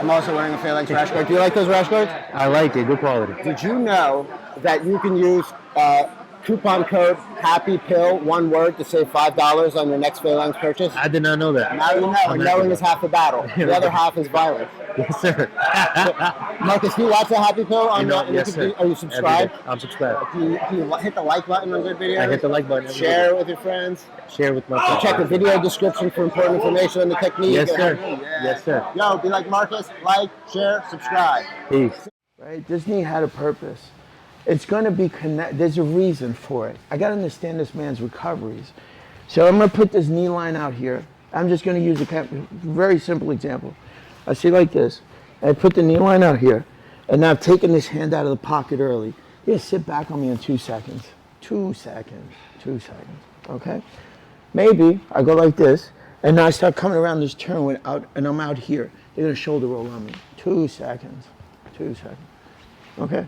I'm also wearing a Phalanx rash guard. Do you like those rash guards? I like it. Good quality. Did you know that you can use coupon code HAPPYPILL, one word, to save $5 on your next Phalanx purchase? I did not know that. Now you know, and knowing is half the battle. The other half is violence. Yes, sir. Marcus, do you watch the Happy Pill? Yes, sir. Are you subscribed? I'm subscribed. Do you hit the like button on good videos? I hit the like button. Share it with your friends. Share with my friends. Check the video description for important information on the technique. Yes, sir. Yeah. Yes, sir. Yo, be like Marcus, like, share, subscribe. Peace. Right? This knee had a purpose. It's going to be connected. There's a reason for it. I got to understand this man's recoveries. So I'm going to put this knee line out here. I'm just going to use a very simple example. I see like this. I put the knee line out here, and now I've taken this hand out of the pocket early. Yeah, sit back on me in 2 seconds. 2 seconds. 2 seconds. Okay? Maybe I go like this, and now I start coming around this turn and I'm out here. They're going to shoulder roll on me. 2 seconds. 2 seconds. Okay?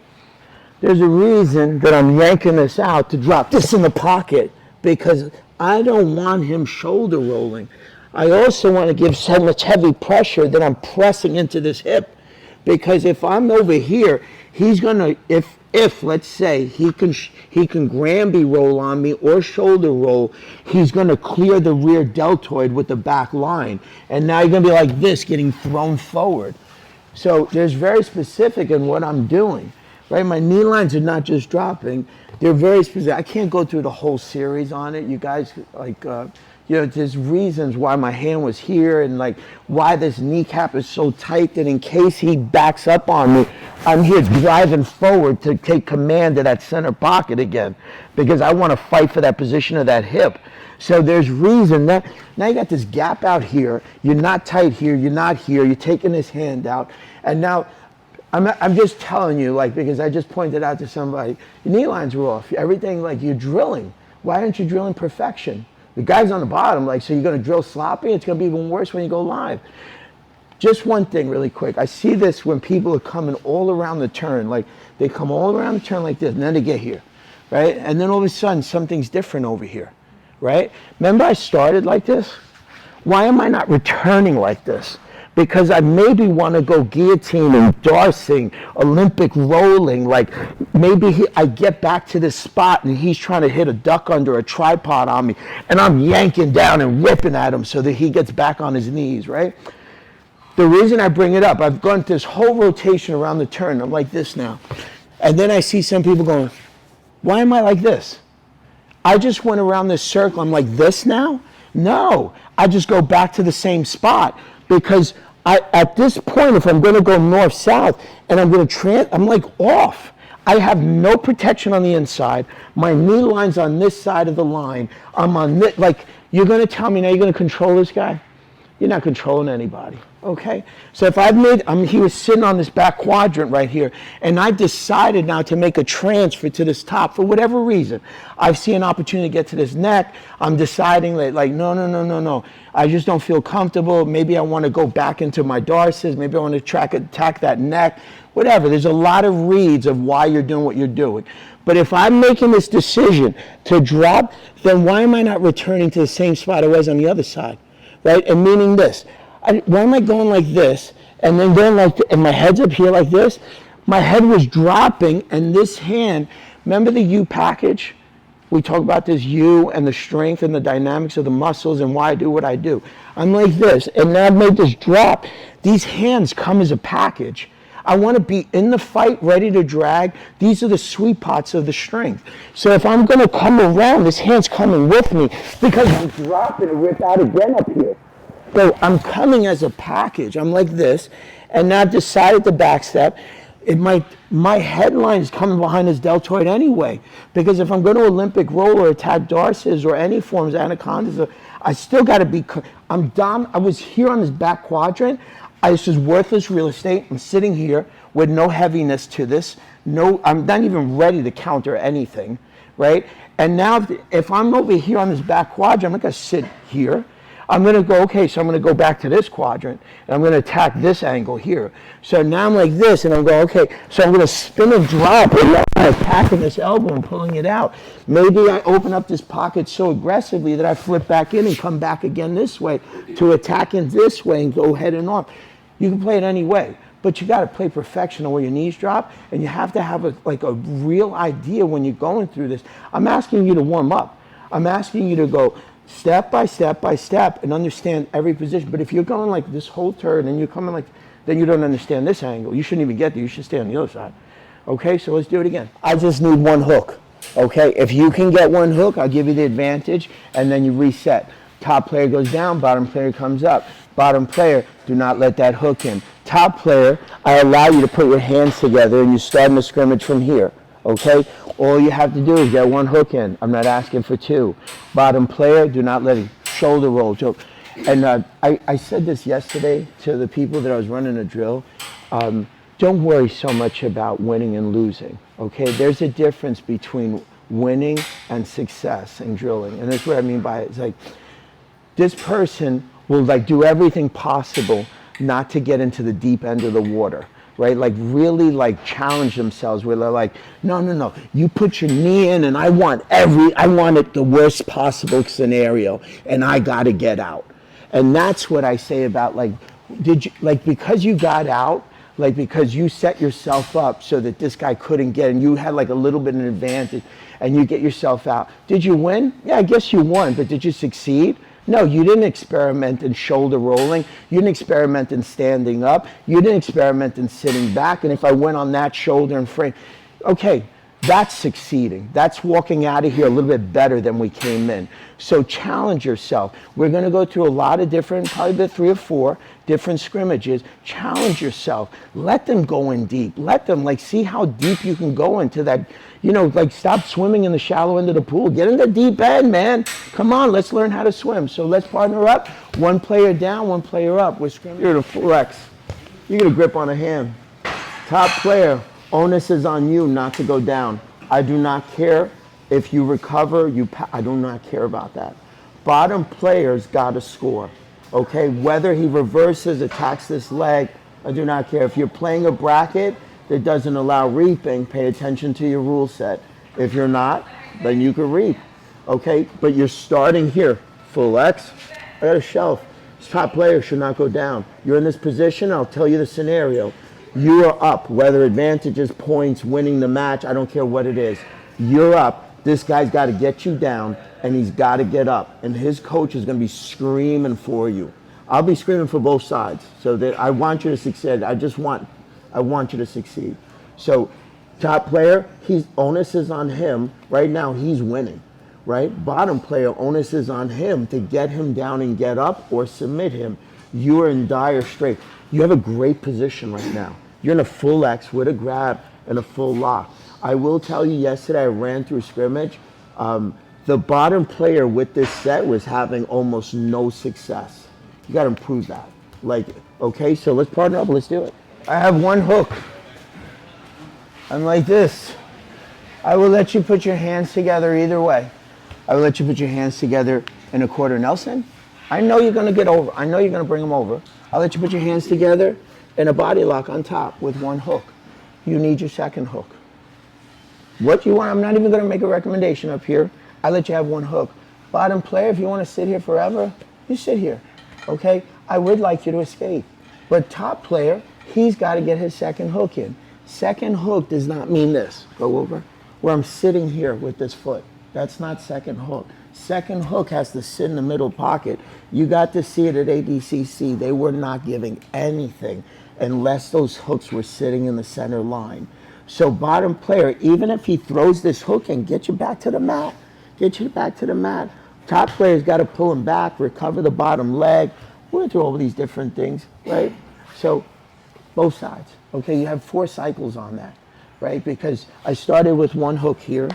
There's a reason that I'm yanking this out to drop this in the pocket, because I don't want him shoulder rolling. I also want to give so much heavy pressure that I'm pressing into this hip, because if I'm over here, he's gonna, if let's say he can Granby roll on me or shoulder roll, he's gonna clear the rear deltoid with the back line, and now you're gonna be like this, getting thrown forward. So there's very specific in what I'm doing, right? My knee lines are not just dropping; they're very specific. I can't go through the whole series on it. You guys like. You know, there's reasons why my hand was here, and like why this kneecap is so tight that in case he backs up on me, I'm here driving forward to take command of that center pocket again, because I want to fight for that position of that hip. So there's reason that now you got this gap out here, you're not tight here, you're not here, you're taking this hand out, and now I'm just telling you, like, because I just pointed out to somebody, your knee lines were off, everything, like, you're drilling. Why aren't you drilling perfection? The guy's on the bottom, like, so you're going to drill sloppy? It's going to be even worse when you go live. Just one thing really quick. I see this when people are coming all around the turn. Like, they come all around the turn like this, and then they get here, right? And then all of a sudden, something's different over here, right? Remember I started like this? Why am I not returning like this? Because I maybe want to go guillotining, dorsing, Olympic rolling, like maybe I get back to this spot and he's trying to hit a duck under a tripod on me, and I'm yanking down and ripping at him so that he gets back on his knees, right? The reason I bring it up, I've gone this whole rotation around the turn. I'm like this now. And then I see some people going, why am I like this? I just went around this circle. I'm like this now? No, I just go back to the same spot. Because at this point, if I'm going to go north-south and I'm going to I'm like off. I have no protection on the inside. My knee line's on this side of the line. I'm on this, like, you're going to tell me now you're going to control this guy? You're not controlling anybody, okay? So if he was sitting on this back quadrant right here, and I decided now to make a transfer to this top for whatever reason. I see an opportunity to get to this neck. I'm deciding that, like, no. I just don't feel comfortable. Maybe I want to go back into my dorsals. Maybe I want to attack that neck. Whatever. There's a lot of reads of why you're doing what you're doing. But if I'm making this decision to drop, then why am I not returning to the same spot I was on the other side? Right? And meaning this. Why am I going like this and then going like this, and my head's up here like this? My head was dropping, and this hand, remember the U package? We talk about this U and the strength and the dynamics of the muscles and why I do what I do. I'm like this, and now I've made this drop. These hands come as a package. I want to be in the fight, ready to drag. These are the sweet spots of the strength. So if I'm going to come around, this hand's coming with me because I'm dropping and rip out again up here. So I'm coming as a package. I'm like this, and now I've decided to back step. My headline is coming behind this deltoid anyway, because if I'm going to Olympic roll or attack dorsals or any forms of anacondas, I still got to be. I was here on this back quadrant. This is worthless real estate. I'm sitting here with no heaviness to this. No, I'm not even ready to counter anything, right? And now if I'm over here on this back quadrant, I'm not going to sit here. I'm going to go, okay, so I'm going to go back to this quadrant, and I'm going to attack this angle here. So now I'm like this, and I'm going, okay, so I'm going to spin and drop, and now I'm attacking this elbow and pulling it out. Maybe I open up this pocket so aggressively that I flip back in and come back again this way to attack in this way and go head and arm. You can play it any way, but you got to play perfection where your knees drop, and you have to have a real idea when you're going through this. I'm asking you to warm up. I'm asking you to go step by step by step and understand every position. But if you're going like this whole turn and you're coming like, then you don't understand this angle. You shouldn't even get there. You should stay on the other side. Okay, so let's do it again. I just need one hook. Okay, if you can get one hook, I'll give you the advantage, and then you reset. Top player goes down, bottom player comes up. Bottom player, do not let that hook in. Top player, I allow you to put your hands together and you start in the scrimmage from here. Okay? All you have to do is get one hook in. I'm not asking for two. Bottom player, do not let it shoulder roll. And I said this yesterday to the people that I was running a drill. Don't worry so much about winning and losing. Okay? There's a difference between winning and success in drilling. And that's what I mean by it. It's like, this person will like do everything possible not to get into the deep end of the water, right? Like really like challenge themselves where they're like, no, you put your knee in and I want it the worst possible scenario and I got to get out. And that's what I say about like, because you got out, like because you set yourself up so that this guy couldn't get, and you had like a little bit of an advantage and you get yourself out. Did you win? Yeah, I guess you won, but did you succeed? No, you didn't experiment in shoulder rolling. You didn't experiment in standing up. You didn't experiment in sitting back. And if I went on that shoulder and frame, okay, that's succeeding. That's walking out of here a little bit better than we came in. So challenge yourself. We're going to go through a lot of different, probably the 3 or 4 different scrimmages. Challenge yourself. Let them go in deep. Let them like see how deep you can go into that. You know, like stop swimming in the shallow end of the pool. Get in the deep end, man. Come on, let's learn how to swim. So let's partner up. One player down, one player up. We're scrimmaging. You're the Phalanx. You get a grip on a hand. Top player, onus is on you not to go down. I do not care if you recover. I do not care about that. Bottom player's got to score. Okay, whether he reverses, attacks this leg, I do not care. If you're playing a bracket that doesn't allow reaping, pay attention to your rule set. If you're not, then you can reap. Okay, but you're starting here. Full X, I got a shelf. This top player should not go down. You're in this position, I'll tell you the scenario. You are up, whether advantages, points, winning the match, I don't care what it is. You're up. This guy's got to get you down, and he's got to get up. And his coach is going to be screaming for you. I'll be screaming for both sides. So that I want you to succeed. I want you to succeed. So top player, onus is on him. Right now, he's winning. Right? Bottom player, onus is on him to get him down and get up or submit him. You are in dire straits. You have a great position right now. You're in a full X with a grab and a full lock. I will tell you, yesterday I ran through scrimmage. The bottom player with this set was having almost no success. You got to improve that. Like, okay, so let's partner up. Let's do it. I have one hook. I'm like this. I will let you put your hands together either way. I will let you put your hands together in a quarter Nelson. I know you're going to get over. I know you're going to bring them over. I'll let you put your hands together in a body lock on top with one hook. You need your second hook. What you want, I'm not even going to make a recommendation up here. I let you have one hook. Bottom player, if you want to sit here forever, you sit here. Okay? I would like you to escape. But top player, he's got to get his second hook in. Second hook does not mean this. Go over. Where I'm sitting here with this foot. That's not second hook. Second hook has to sit in the middle pocket. You got to see it at ADCC. They were not giving anything unless those hooks were sitting in the center line. So bottom player, even if he throws this hook in, get you back to the mat. Get you back to the mat. Top player's got to pull him back, recover the bottom leg. We're going through all these different things, right? So both sides. Okay, you have 4 cycles on that, right? Because I started with one hook here.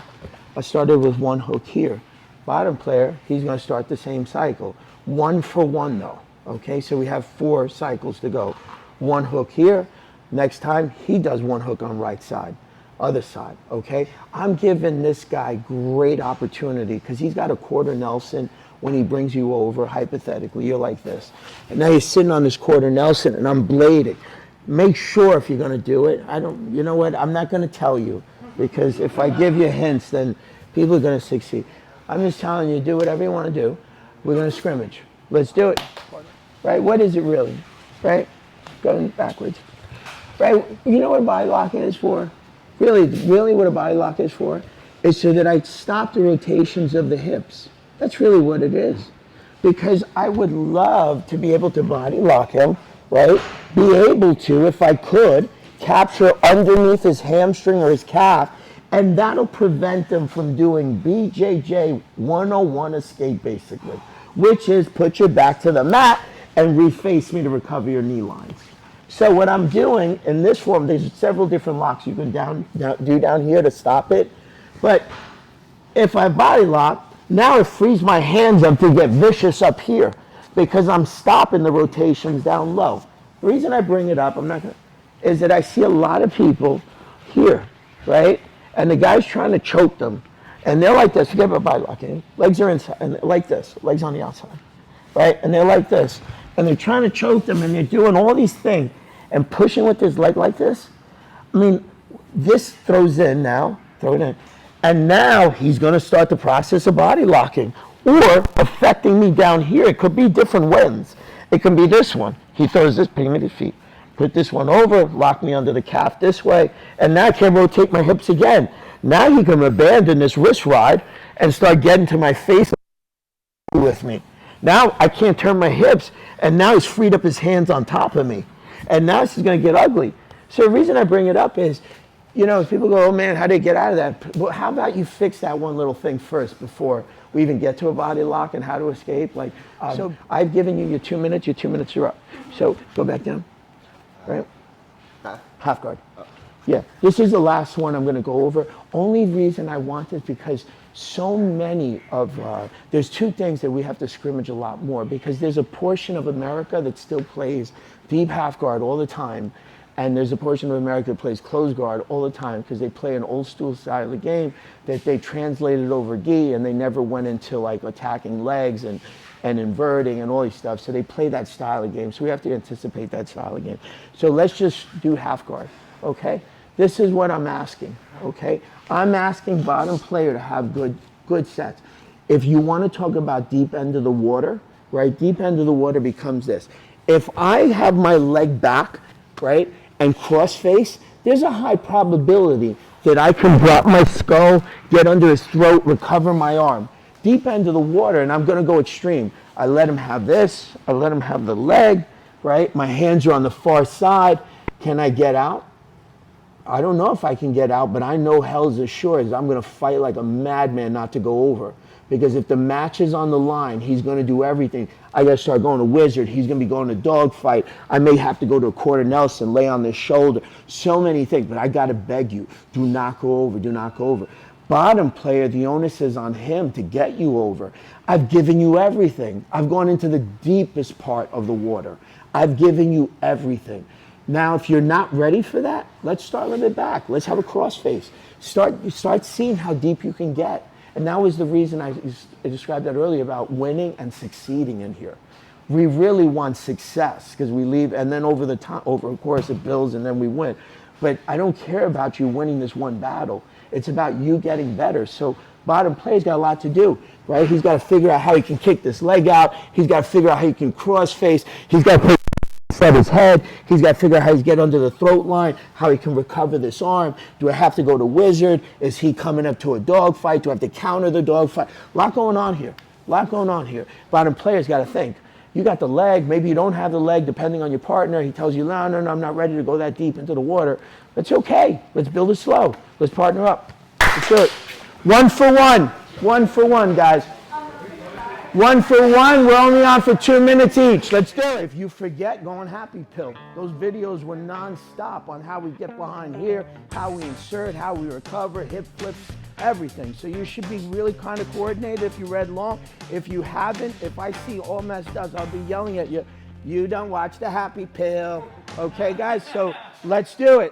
I started with one hook here. Bottom player, he's going to start the same cycle. 1 for 1 though. Okay, so we have 4 cycles to go. One hook here. Next time, he does one hook on right side, other side, okay? I'm giving this guy great opportunity because he's got a quarter Nelson when he brings you over, hypothetically. You're like this. And now you're sitting on this quarter Nelson and I'm blading. Make sure if you're going to do it, you know what, I'm not going to tell you because if I give you hints, then people are going to succeed. I'm just telling you, do whatever you want to do. We're going to scrimmage. Let's do it. Right? What is it really? Right? going backwards. Right? You know what a body lock is for? Really what a body lock is for? Is so that I stop the rotations of the hips. That's really what it is. Because I would love to be able to body lock him, right? Be able to, if I could, capture underneath his hamstring or his calf, and that'll prevent them from doing BJJ 101 escape, basically, which is put your back to the mat and reface me to recover your knee lines. So what I'm doing in this form, there's several different locks you can do down here to stop it. But if I body lock, now it frees my hands up to get vicious up here because I'm stopping the rotations down low. The reason I bring it up, is that I see a lot of people here, right? And the guy's trying to choke them. And they're like this, forget about body locking. Legs are inside, and like this, legs on the outside, right? And they're like this. And they're trying to choke them, and they're doing all these things and pushing with his leg like this. I mean, this throws in now, throw it in. And now he's going to start the process of body locking or affecting me down here. It could be different winds. It can be this one. He throws this, putting me to feet. Put this one over, lock me under the calf this way, and now I can rotate my hips again. Now he can abandon this wrist ride and start getting to my face with me. Now I can't turn my hips, and now he's freed up his hands on top of me. And now this is going to get ugly. So the reason I bring it up is, you know, people go, oh man, how do you get out of that? Well, how about you fix that one little thing first before we even get to a body lock and how to escape? Like, so I've given you your 2 minutes, your 2 minutes are up. So go back down, right? Half guard. Yeah, this is the last one I'm going to go over. Only reason I want this because so many of, there's two things that we have to scrimmage a lot more because there's a portion of America that still plays deep half guard all the time. And there's a portion of America that plays closed guard all the time because they play an old school style of the game that they translated over gi and they never went into like attacking legs and inverting and all these stuff. So they play that style of game. So we have to anticipate that style of game. So let's just do half guard, okay? This is what I'm asking, okay? I'm asking bottom player to have good sets. If you want to talk about deep end of the water, right? Deep end of the water becomes this. If I have my leg back, right, and cross face, there's a high probability that I can drop my skull, get under his throat, recover my arm. Deep end of the water, and I'm going to go extreme. I let him have this. I let him have the leg, right? My hands are on the far side. Can I get out? I don't know if I can get out, but I know hell's assured I'm going to fight like a madman not to go over. Because if the match is on the line, he's going to do everything. I got to start going to wizard. He's going to be going to dogfight. I may have to go to a quarter Nelson, lay on this shoulder. So many things, but I got to beg you, do not go over, do not go over. Bottom player, the onus is on him to get you over. I've given you everything. I've gone into the deepest part of the water. I've given you everything. Now, if you're not ready for that, let's start a little bit back. Let's have a cross face. Start seeing how deep you can get. And that was the reason I described that earlier about winning and succeeding in here. We really want success because we leave, and then over a course it builds, and then we win. But I don't care about you winning this one battle. It's about you getting better. So bottom player's got a lot to do, right? He's got to figure out how he can kick this leg out. He's got to figure out how he can cross face. He's got to set his head. He's got to figure out how he's get under the throat line, how he can recover this arm. Do I have to go to wizard? Is he coming up to a dog fight? Do I have to counter the dog fight? A lot going on here. A lot going on here. Bottom player's got to think. You got the leg. Maybe you don't have the leg, depending on your partner. He tells you, no, I'm not ready to go that deep into the water. That's okay. Let's build it slow. Let's partner up. Let's do it. 1 for 1. 1 for 1, guys. 1 for 1. We're only on for 2 minutes each. Let's do it. If you forget, go on Happy Pill. Those videos were non-stop on how we get behind here, how we insert, how we recover, hip flips, everything. So you should be really kind of coordinated if you read long. If you haven't, if I see all messed up, I'll be yelling at you. You don't watch the Happy Pill. Okay, guys? So let's do it.